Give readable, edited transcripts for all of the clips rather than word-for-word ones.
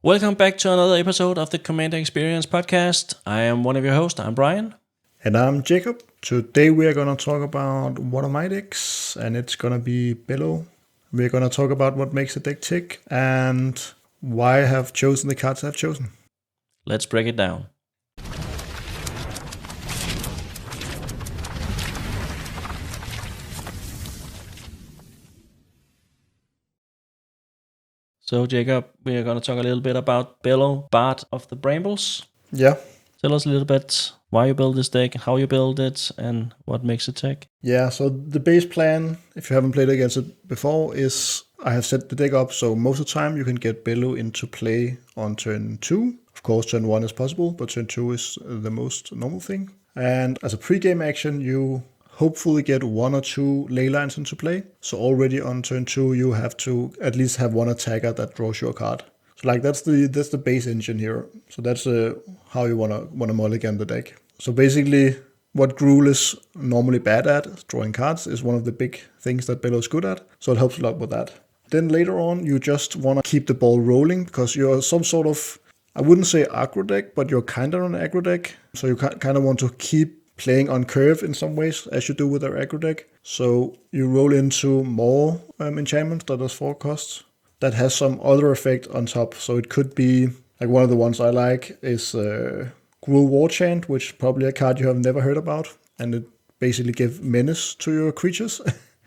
Welcome back to another episode of the Commander Experience podcast. I am one of your hosts, I'm Brian. And I'm Jacob. Today we are going to talk about one of my decks, and it's going to be Bello. We're going to talk about what makes the deck tick and why I have chosen the cards I've chosen. Let's break it down. So Jacob, we are going to talk a little bit about Bello, Bard of the Brambles. Yeah. Tell us a little bit why you build this deck, how you build it, and what makes it tick. Yeah, so the base plan, if you haven't played against it before, is I have set the deck up so most of the time you can get Bello into play on turn 2. Of course, turn 1 is possible, but turn 2 is the most normal thing. And as a pre-game action, you hopefully get 1 or 2 ley lines into play. So already on turn 2, you have to at least have one attacker that draws you a card. So like that's the base engine here. So that's how you wanna mulligan the deck. So basically, what Gruul is normally bad at, drawing cards, is one of the big things that Bello is good at. So it helps a lot with that. Then later on, you just want to keep the ball rolling because you're some sort of, I wouldn't say aggro deck, but you're kind of an aggro deck. So you kind of want to keep playing on curve in some ways, as you do with our aggro deck. So you roll into more enchantments that has 4 costs. That has some other effect on top. So it could be, like one of the ones I like is Gruul War Chant, which is probably a card you have never heard about. And it basically gives menace to your creatures.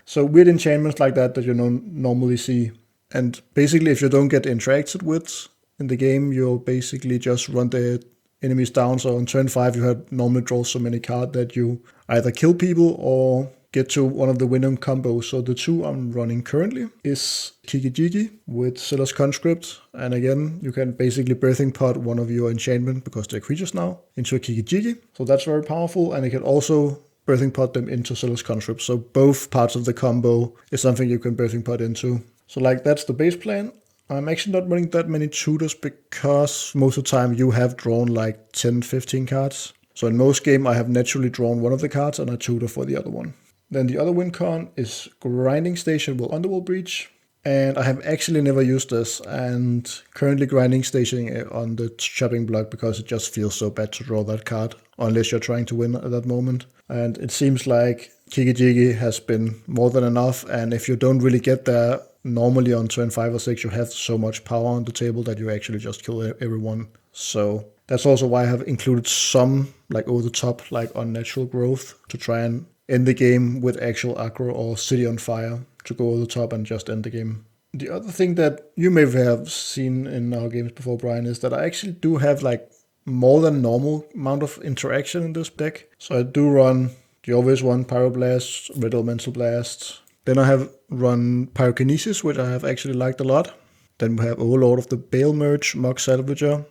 So weird enchantments like that you don't normally see. And basically if you don't get interacted with in the game, you'll basically just run the enemies down. So on turn 5 you had normally draw so many cards that you either kill people or get to one of the winning combos. So the 2 I'm running currently is Kiki-Jiki with Seller's Conscript. And again, you can basically birthing pot one of your enchantment, because they're creatures now, into a Kiki-Jiki. So that's very powerful. And you can also birthing pot them into Seller's Conscript. So both parts of the combo is something you can birthing pot into. So like that's the base plan. I'm actually not running that many tutors because most of the time you have drawn like 10-15 cards. So in most game I have naturally drawn one of the cards and I tutor for the other one. Then the other win con is Grinding Station with Underworld Breach. And I have actually never used this, and currently grinding stationing on the chopping block because it just feels so bad to draw that card unless you're trying to win at that moment. And it seems like Kiki-Jiki has been more than enough, and if you don't really get there, normally on turn 5 or 6 you have so much power on the table that you actually just kill everyone. So that's also why I have included some like over the top, like unnatural growth to try and end the game with actual aggro or City on Fire to go over the top and just end the game. The other thing that you may have seen in our games before, Brian, is that I actually do have like more than normal amount of interaction in this deck. So I do run the obvious one, Pyroblast, Red Elemental Blast. Then I have run Pyrokinesis, which I have actually liked a lot. Then we have Overlord of the Bale Merge, Mock Salvager,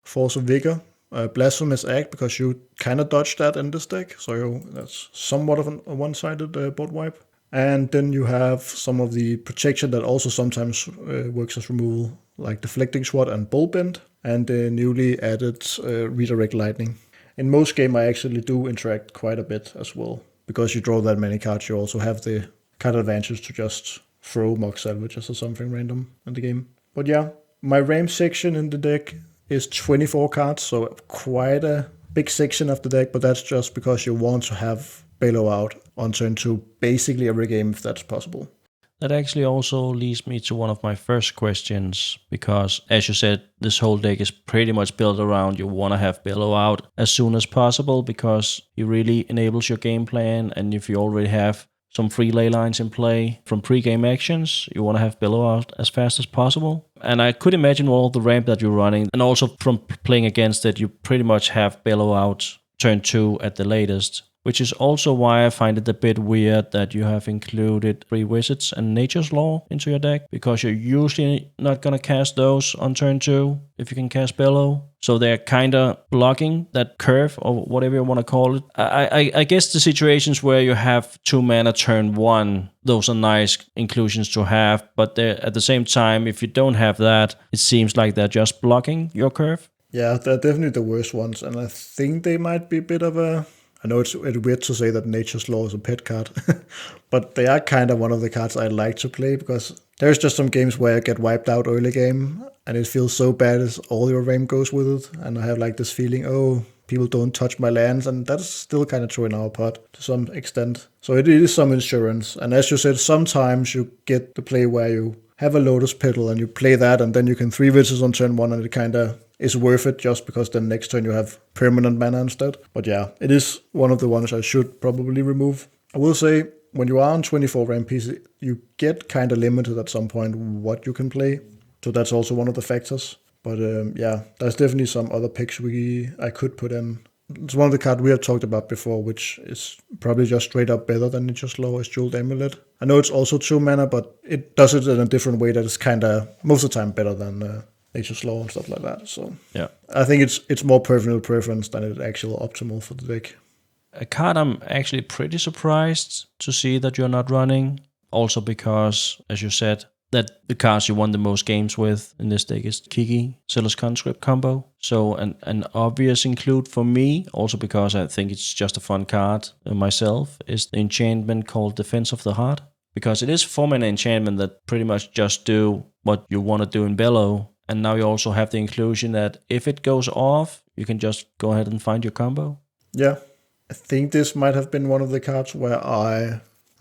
Force of Vigor, Blasphemous Act, because you kind of dodge that in this deck. So that's somewhat of a one-sided board wipe. And then you have some of the protection that also sometimes works as removal, like Deflecting Sword and Bolt Bend, and the newly added Redirect Lightning. In most game, I actually do interact quite a bit as well. Because you draw that many cards, you also have the card advantage to just throw Mock Salvagers or something random in the game. But yeah, my RAM section in the deck is 24 cards, so quite a big section of the deck, but that's just because you want to have Bello out on turn 2 basically every game if that's possible. That actually also leads me to one of my first questions, because as you said, this whole deck is pretty much built around you want to have Bello out as soon as possible because it really enables your game plan, and if you already have some free ley lines in play from pre-game actions, you want to have Bello out as fast as possible. And I could imagine all the ramp that you're running, and also from playing against it, you pretty much have Bello out turn 2 at the latest. Which is also why I find it a bit weird that you have included 3 Wizards and Nature's Law into your deck, because you're usually not going to cast those on turn 2 if you can cast Bello. So they're kind of blocking that curve, or whatever you want to call it. I guess the situations where you have 2 mana turn 1, those are nice inclusions to have, but at the same time, if you don't have that, it seems like they're just blocking your curve. Yeah, they're definitely the worst ones, and I think they might be a bit of a... I know it's weird to say that Nature's Law is a pet card, but they are kind of one of the cards I like to play because There's just some games where I get wiped out early game, and it feels so bad as all your RAM goes with it, and I have like this feeling, oh, people don't touch my lands, and that's still kind of true in our pot to some extent. So it is some insurance, and as you said, sometimes you get the play where you have a Lotus Petal and you play that, and then you can 3 wizards on turn 1, and it kind of is worth it just because then next turn you have permanent mana instead. But yeah, it is one of the ones I should probably remove. I will say, when you are on 24 RAM PC, you get kind of limited at some point what you can play. So that's also one of the factors. But yeah, there's definitely some other picks I could put in. It's one of the cards we have talked about before, which is probably just straight up better than Nature's Law, is Jeweled Amulet. I know it's also 2 mana, but it does it in a different way that is kind of, most of the time, better than Nature's Law and stuff like that. So yeah, I think it's more personal preference than it's actual optimal for the deck. A card I'm actually pretty surprised to see that you're not running, also because, as you said, that the cards you won the most games with in this deck is Kiki, Zealous Conscript combo. So an obvious include for me, also because I think it's just a fun card myself, is the enchantment called Defense of the Heart. Because it is 4-mana enchantment that pretty much just do what you want to do in Bello. And now you also have the inclusion that if it goes off, you can just go ahead and find your combo. Yeah, I think this might have been one of the cards where I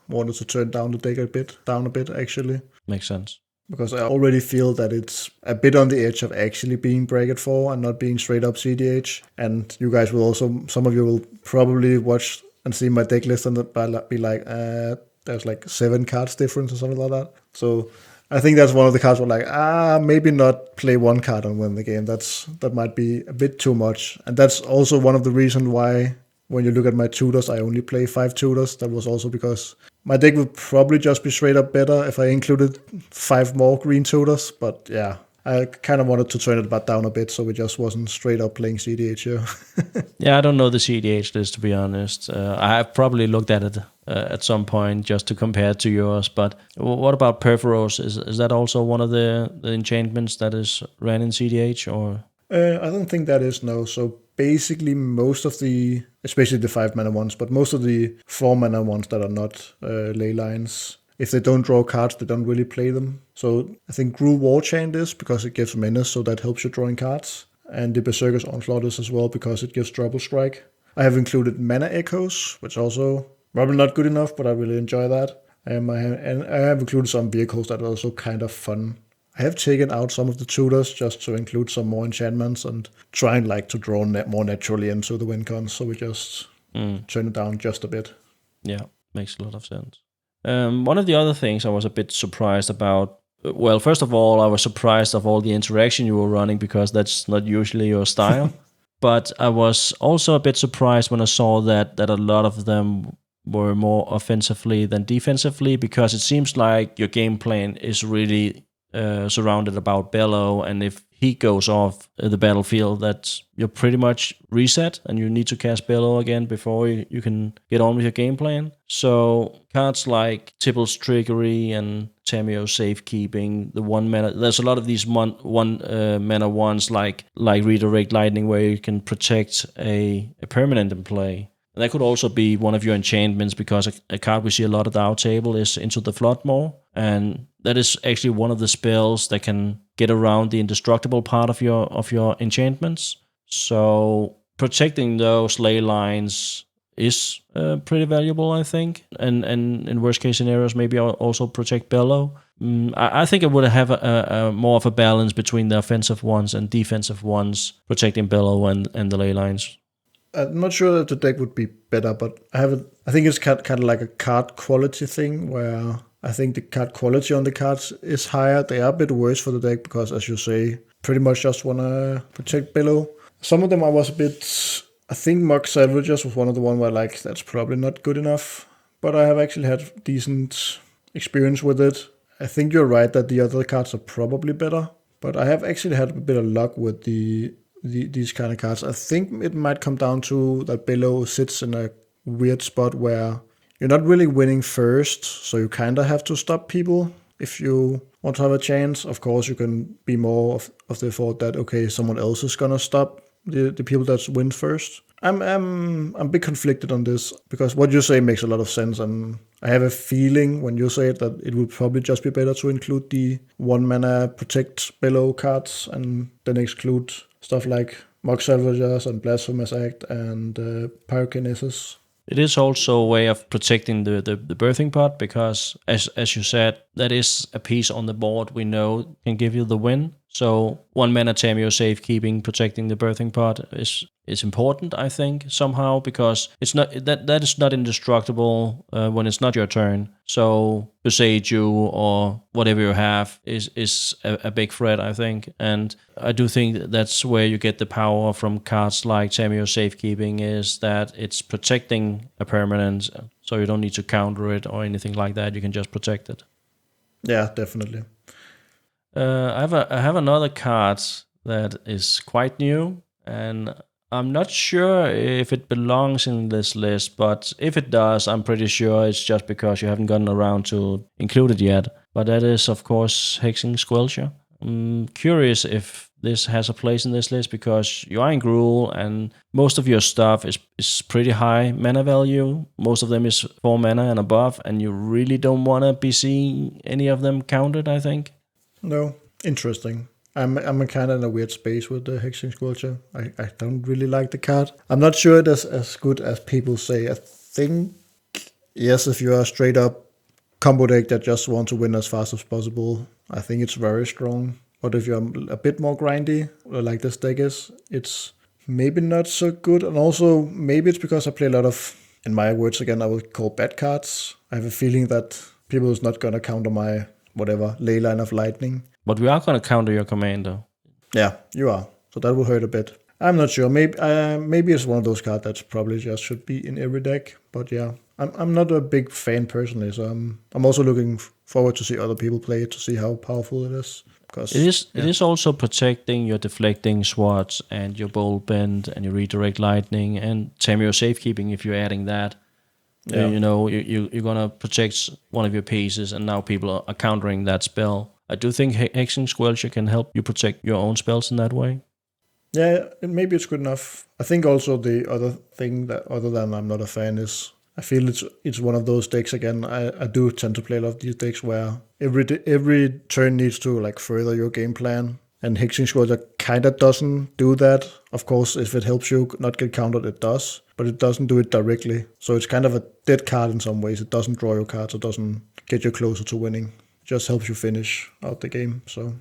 wanted to turn down the deck a bit actually. Makes sense. Because I already feel that it's a bit on the edge of actually being bracket 4 and not being straight up CDH. And you guys will also, some of you will probably watch and see my deck list and be like, there's like 7 cards difference or something like that. So I think that's one of the cards where like, maybe not play 1 card and win the game. That might be a bit too much. And that's also one of the reasons why when you look at my tutors, I only play 5 tutors. That was also because my deck would probably just be straight up better if I included 5 more green tutors. But yeah, I kind of wanted to turn it back down a bit so it just wasn't straight up playing CDH here. Yeah, I don't know the CDH list, to be honest. I have probably looked at it at some point just to compare it to yours. But what about Perforos? Is that also one of the enchantments that is ran in CDH? Or I don't think that is, no. So basically most of the, especially the 5-mana ones, but most of the 4-mana ones that are not ley lines, if they don't draw cards, they don't really play them. So I think Gru Warchant is because it gives menace, so that helps you drawing cards. And the Berserker's Onslaught is as well because it gives Double Strike. I have included Mana Echoes, which also probably not good enough, but I really enjoy that. And I have included some vehicles that are also kind of fun. I have taken out some of the tutors just to include some more enchantments and trying like to draw more naturally into the win cons, so we just turn it down just a bit. Yeah, makes a lot of sense. One of the other things I was a bit surprised about, well, first of all, I was surprised of all the interaction you were running because that's not usually your style. But I was also a bit surprised when I saw that a lot of them were more offensively than defensively, because it seems like your game plan is really surrounded about Bello, and if he goes off the battlefield, that you're pretty much reset and you need to cast Bello again before you can get on with your game plan. So cards like Tibble's Trickery and Tamio's Safekeeping, the 1 mana, there's a lot of these one mana ones like Redirect Lightning, where you can protect a permanent in play. And that could also be one of your enchantments, because a card we see a lot at our table is Into the Floodmaw, and that is actually one of the spells that can get around the indestructible part of your enchantments. So protecting those ley lines is pretty valuable, I think. And in worst case scenarios, maybe also protect Bello. I think it would have a more of a balance between the offensive ones and defensive ones, protecting Bello and the ley lines. I'm not sure that the deck would be better, but I think it's kind of like a card quality thing, where I think the card quality on the cards is higher. They are a bit worse for the deck because, as you say, pretty much just want to protect Bello. Some of them I was a bit, I think Mock Salvagers was one of the ones where like, that's probably not good enough. But I have actually had decent experience with it. I think you're right that the other cards are probably better, but I have actually had a bit of luck with these kind of cards. I think it might come down to that Bello sits in a weird spot where you're not really winning first, so you kind of have to stop people if you want to have a chance. Of course, you can be more of the thought that, okay, someone else is going to stop the people that win first. I'm a bit conflicted on this because what you say makes a lot of sense, and I have a feeling when you say it that it would probably just be better to include the 1 mana protect Bello cards and then exclude stuff like Mock Salvagers and Blasphemous Act and Pyrokinesis. It is also a way of protecting the birthing pot because, as you said, that is a piece on the board we know can give you the win. So 1 mana Tameo safekeeping, protecting the birthing pot is important, I think, somehow, because it's not that is not indestructible when it's not your turn. So Beseiju or whatever you have is a big threat, I think. And I do think that's where you get the power from cards like Tameo Safekeeping, is that it's protecting a permanent, so you don't need to counter it or anything like that. You can just protect it. Yeah, definitely. I have another card that is quite new, and I'm not sure if it belongs in this list, but if it does, I'm pretty sure it's just because you haven't gotten around to include it yet. But that is, of course, Hexing Squelcher. I'm curious if this has a place in this list because you are in Gruul and most of your stuff is pretty high mana value. Most of them is 4 mana and above, and you really don't want to be seeing any of them counted, I think. No, interesting. I'm kind of in a weird space with the Hexing Squelcher. I don't really like the card. I'm not sure it is as good as people say. I think, yes, if you are straight up combo deck that just want to win as fast as possible, I think it's very strong. But if you're a bit more grindy, like this deck is, it's maybe not so good. And also, maybe it's because I play a lot of, in my words again, I would call bad cards. I have a feeling that people is not going to counter my whatever ley line of lightning. But we are going to counter your commander. Yeah, you are. So that will hurt a bit. I'm not sure. Maybe it's one of those cards that probably just should be in every deck. But yeah, I'm not a big fan personally. So I'm also looking forward to see other people play it to see how powerful it is. It is also protecting your deflecting swats and your bolt bend and your redirect lightning and Tameo safekeeping if you're adding that. Yeah. You're gonna protect one of your pieces, and now people are countering that spell. I do think Hexing Squelcher can help you protect your own spells in that way. Yeah, maybe it's good enough. I think also the other thing that, other than I'm not a fan, is I feel it's one of those decks again. I do tend to play a lot of these decks where every turn needs to like further your game plan. And Hexing Squelcher kind of doesn't do that. Of course, if it helps you not get countered, it does. But it doesn't do it directly. So it's kind of a dead card in some ways. It doesn't draw your cards. It doesn't get you closer to winning. It just helps you finish out the game. So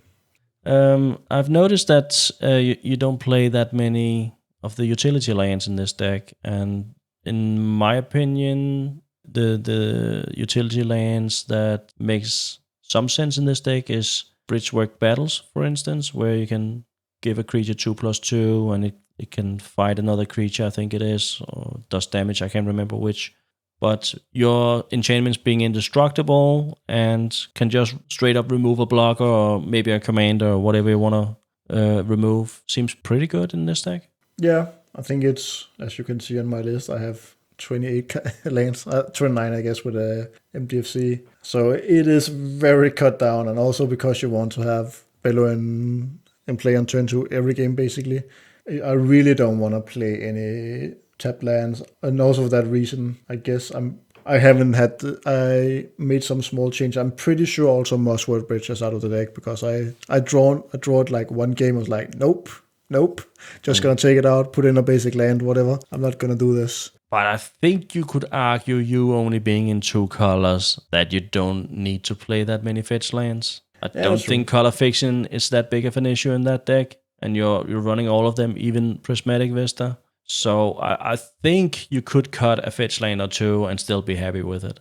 I've noticed that you don't play that many of the utility lands in this deck. And in my opinion, the utility lands that makes some sense in this deck is Bridgework Battles, for instance, where you can give a creature 2/2 and it can fight another creature, I think it is, or does damage, I can't remember which. But your enchantments being indestructible and can just straight up remove a blocker or maybe a commander or whatever you want to remove seems pretty good in this deck. Yeah, I think it's, as you can see on my list, I have 28 lands, 29 I guess with a MDFC. So it is very cut down, and also because you want to have Bello in play on turn 2 every game basically. I really don't want to play any tap lands, and also for that reason, I guess I made some small change. I'm pretty sure also Mossword Bridge is out of the deck because I draw it like one game. I was like, nope, just gonna take it out, put in a basic land, whatever. I'm not gonna do this. But I think you could argue, you only being in 2 colors, that you don't need to play that many fetch lands. I don't think color fiction is that big of an issue in that deck, and you're running all of them, even Prismatic Vista. So I think you could cut a fetch land or 2 and still be happy with it.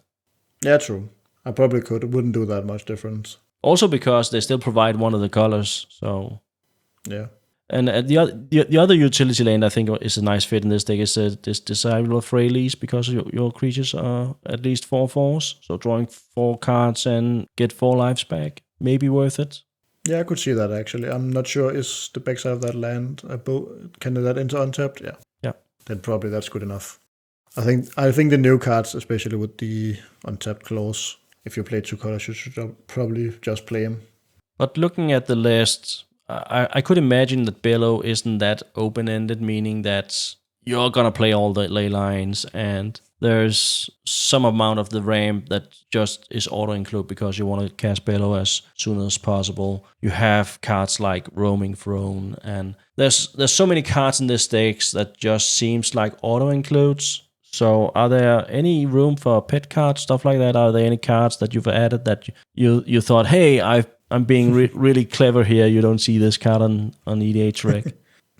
Yeah, true. I probably could. It wouldn't do that much difference. Also because they still provide one of the colors, so... Yeah. And the other utility land I think is a nice fit in this deck is this Disciple of Freylease, because your creatures are at least 4/4s, so drawing 4 cards and get 4 lives back may be worth it. Yeah, I could see that actually. I'm not sure, is the backside of that land, can that enter untapped? Yeah. Yeah. Then probably that's good enough. I think the new cards, especially with the untapped clause, if you play 2 colors, you should probably just play them. But looking at the list, I could imagine that Bello isn't that open-ended, meaning that you're gonna play all the ley lines, and there's some amount of the ramp that just is auto include because you want to cast Bello as soon as possible. You have cards like Roaming Throne, and there's so many cards in this deck that just seems like auto includes. So are there any room for pet cards, stuff like that? Are there any cards that you've added that you thought, hey, I'm being really clever here. You don't see this card on EDH Rec.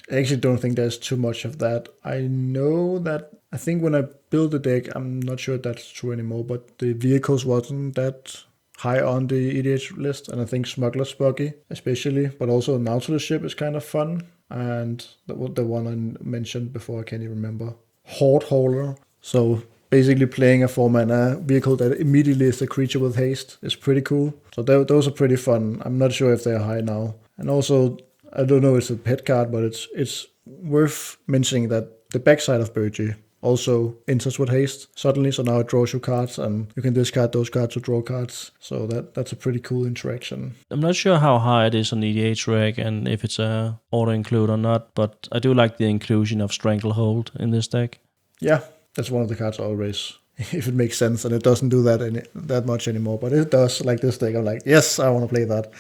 I actually don't think there's too much of that. I know that, I think when I built the deck, I'm not sure if that's true anymore, but the vehicles wasn't that high on the EDH list, and I think Smuggler's Buggy especially, but also Nautilus Ship is kind of fun, and the one I mentioned before, I can't even remember. Horde Hauler. So basically playing a 4-mana vehicle that immediately is a creature with haste is pretty cool. So those are pretty fun. I'm not sure if they're high now. And also, I don't know if it's a pet card, but it's worth mentioning that the backside of Burgee also enters with haste suddenly, so now it draws you cards, and you can discard those cards to draw cards. So that's a pretty cool interaction. I'm not sure how high it is on EDH Reg and if it's a auto-include or not, but I do like the inclusion of Stranglehold in this deck. Yeah, that's one of the cards always, if it makes sense, and it doesn't do that much anymore, but it does. Like this deck, I'm like, yes, I want to play that.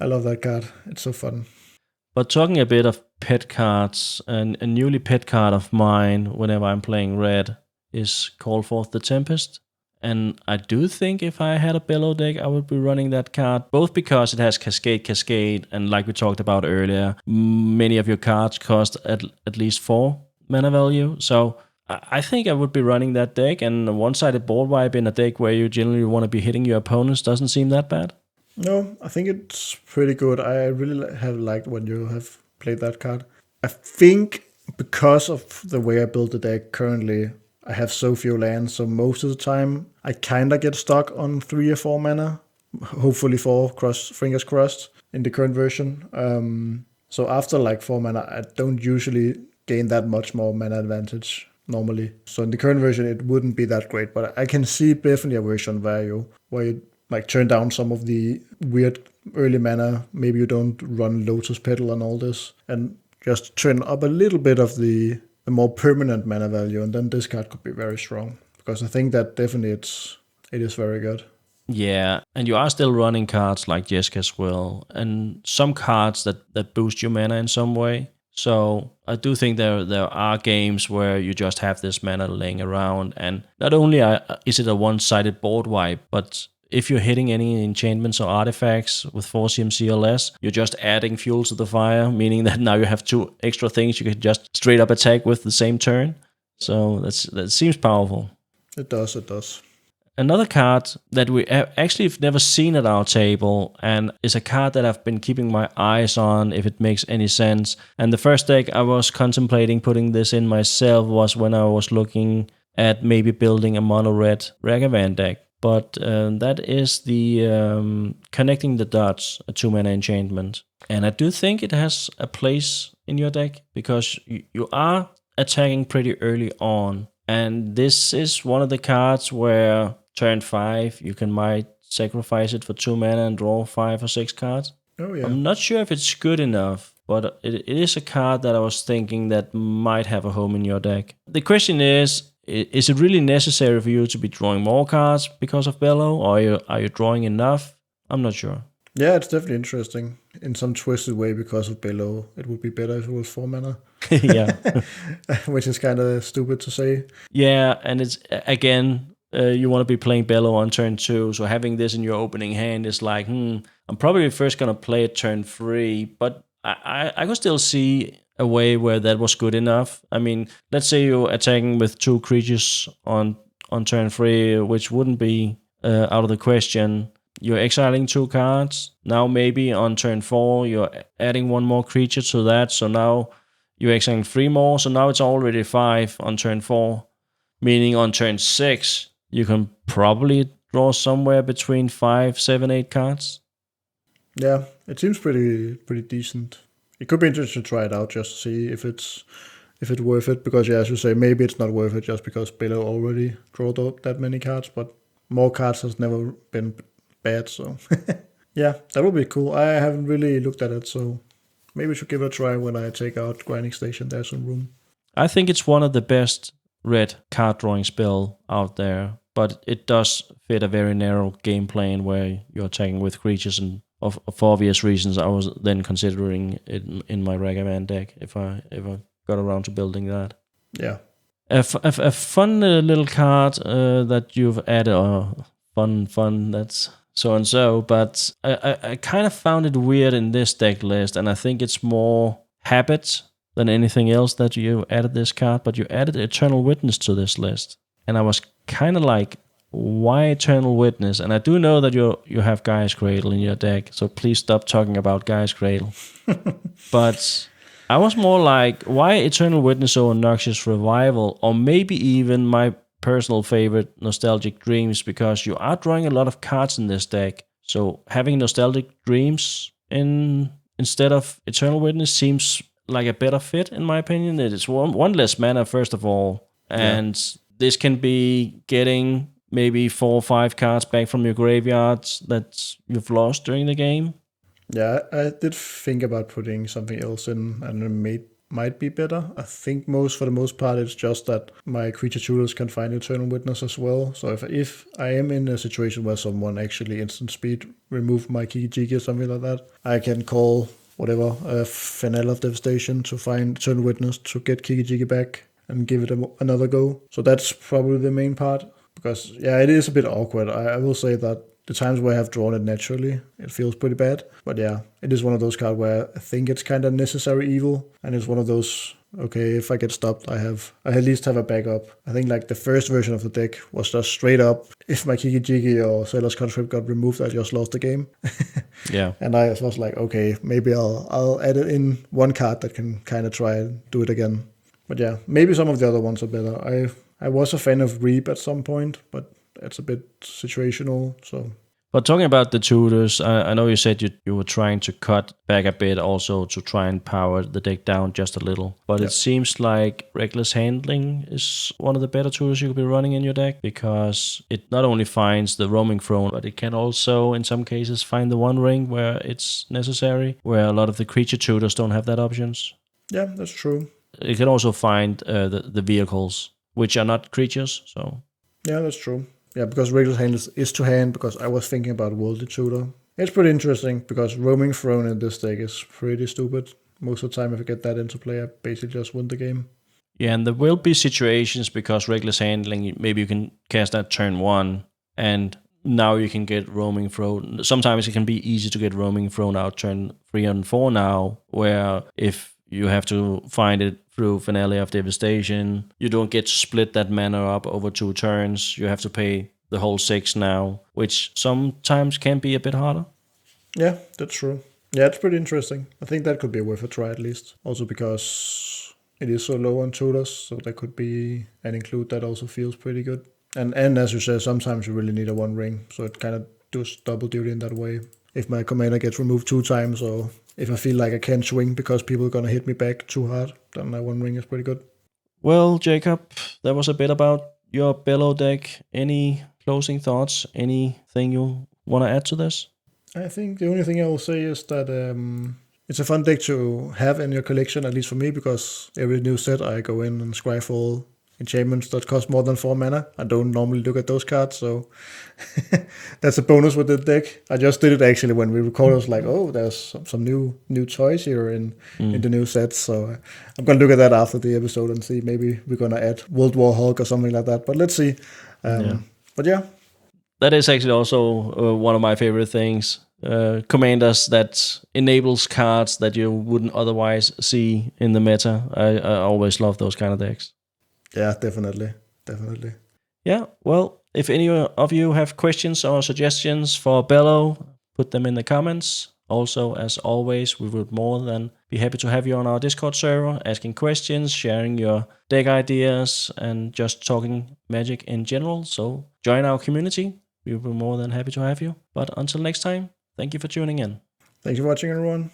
I love that card. It's so fun. But talking a bit of pet cards, and a newly pet card of mine whenever I'm playing red is Call Forth the Tempest. And I do think if I had a Bello deck, I would be running that card, both because it has Cascade, and like we talked about earlier, many of your cards cost at least 4 mana value. So I think I would be running that deck, and a one-sided board wipe in a deck where you generally want to be hitting your opponents doesn't seem that bad. No, I think it's pretty good. I really have liked when you have played that card. I think because of the way I build the deck currently, I have so few lands, so most of the time I kind of get stuck on 3 or 4 mana. Hopefully 4, fingers crossed, in the current version. So after like 4 mana, I don't usually gain that much more mana advantage normally. So in the current version, it wouldn't be that great, but I can see definitely a version where you like turn down some of the weird early mana. Maybe you don't run Lotus Petal and all this, and just turn up a little bit of the more permanent mana value, and then this card could be very strong, because I think that definitely it is very good. Yeah, and you are still running cards like Jeska's Will, and some cards that boost your mana in some way. So I do think there are games where you just have this mana laying around, and not only is it a one-sided board wipe, but if you're hitting any enchantments or artifacts with 4 CMC or less, you're just adding fuel to the fire, meaning that now you have 2 extra things you can just straight up attack with the same turn. So that seems powerful. It does. Another card that we actually have never seen at our table, and is a card that I've been keeping my eyes on if it makes any sense. And the first deck I was contemplating putting this in myself was when I was looking at maybe building a mono-red Ragavan deck. But that is the Connecting the Dots, a 2-mana enchantment. And I do think it has a place in your deck, because you are attacking pretty early on. And this is one of the cards where turn 5, you might sacrifice it for 2 mana and draw 5 or 6 cards. Oh yeah. I'm not sure if it's good enough, but it is a card that I was thinking that might have a home in your deck. The question is it really necessary for you to be drawing more cards because of Bello, or are you drawing enough? I'm not sure. Yeah, it's definitely interesting. In some twisted way, because of Bello, it would be better if it was 4 mana. Yeah. Which is kind of stupid to say. Yeah, and it's, again, you want to be playing Bello on turn 2, so having this in your opening hand is like, I'm probably first going to play it turn 3, but I could still see a way where that was good enough. I mean, let's say you're attacking with 2 creatures on turn 3, which wouldn't be out of the question. You're exiling 2 cards. Now maybe on turn 4, you're adding 1 more creature to that, so now you're exiling 3 more, so now it's already 5 on turn 4. Meaning on turn 6, you can probably draw somewhere between 5, 7, 8 cards. Yeah, it seems pretty decent. It could be interesting to try it out just to see if it's worth it. Because yeah, as you say, maybe it's not worth it just because Bello already drew that many cards, but more cards has never been bad. So yeah, that would be cool. I haven't really looked at it, so maybe we should give it a try when I take out Grinding Station. There's some room. I think it's one of the best red card drawing spell out there, but it does fit a very narrow game plane where you're attacking with creatures, and for obvious reasons, I was then considering it in my Ragavan deck if I ever got around to building that. Yeah. A fun little card that you've added, fun, that's so and so, but I kind of found it weird in this deck list, and I think it's more habit than anything else that you added this card, but you added Eternal Witness to this list. And I was kind of like, why Eternal Witness? And I do know that you have Gaia's Cradle in your deck, so please stop talking about Gaia's Cradle. But I was more like, why Eternal Witness or Noxious Revival? Or maybe even my personal favorite, Nostalgic Dreams, because you are drawing a lot of cards in this deck. So having Nostalgic Dreams instead of Eternal Witness seems like a better fit, in my opinion. It is one less mana, first of all. And this can be getting maybe 4 or 5 cards back from your graveyards that you've lost during the game. Yeah, I did think about putting something else in, and it might be better. I think for the most part, it's just that my creature tutors can find Eternal Witness as well. So if I am in a situation where someone actually instant speed remove my Kiki-Jiki or something like that, I can call whatever, a Finale of Devastation to find Eternal Witness to get Kiki-Jiki back and give it another go. So that's probably the main part, because it is a bit awkward. I will say that the times where I have drawn it naturally, it feels pretty bad. But it is one of those cards where I think it's kind of necessary evil, and it's one of those, okay, if I get stopped, I at least have a backup. I think like the first version of the deck was just straight up, if my Kiki-Jiki or Sailor's Conscript got removed, I just lost the game. Yeah. And I was like, okay, maybe I'll add it in one card that can kind of try and do it again. But maybe some of the other ones are better. I was a fan of Reap at some point, but it's a bit situational, so. But talking about the tutors, I know you said you were trying to cut back a bit also to try and power the deck down just a little. But it seems like Reckless Handling is one of the better tutors you could be running in your deck, because it not only finds the Roaming Throne, but it can also, in some cases, find the One Ring where it's necessary, where a lot of the creature tutors don't have that options. Yeah, that's true. It can also find the vehicles, which are not creatures, so. Yeah, that's true. Yeah, because Reckless Hand is to hand, because I was thinking about Worldly Tutor. It's pretty interesting, because Roaming Throne in this deck is pretty stupid. Most of the time, if I get that into play, I basically just win the game. Yeah, and there will be situations, because Reckless Handling, maybe you can cast that turn 1, and now you can get Roaming Throne. Sometimes it can be easy to get Roaming Throne out turn 3 and 4 now, where if you have to find it through Finale of Devastation, you don't get to split that mana up over 2 turns. You have to pay the whole 6 now, which sometimes can be a bit harder. Yeah, that's true. Yeah, it's pretty interesting. I think that could be worth a try at least. Also because it is so low on tutors, so that could be an include that also feels pretty good. And as you said, sometimes you really need a One Ring, so it kind of does double duty in that way. If my commander gets removed 2 times, or if I feel like I can't swing because people are going to hit me back too hard, then my One Ring is pretty good. Well, Jacob, that was a bit about your Bello deck. Any closing thoughts? Anything you want to add to this? I think the only thing I will say is that it's a fun deck to have in your collection, at least for me, because every new set I go in and scry all enchantments that cost more than 4 mana. I don't normally look at those cards, so that's a bonus with the deck. I just did it actually when we recorded. I was like, oh, there's some new toys here in the new sets, so I'm going to look at that after the episode and see, maybe we're going to add World War Hulk or something like that, but let's see. But yeah. That is actually also one of my favorite things. Commanders that enables cards that you wouldn't otherwise see in the meta. I always love those kind of decks. Yeah, definitely. Yeah, well, if any of you have questions or suggestions for Bello, put them in the comments. Also, as always, we would more than be happy to have you on our Discord server, asking questions, sharing your deck ideas, and just talking Magic in general. So join our community. We will be more than happy to have you. But until next time, thank you for tuning in. Thanks for watching, everyone.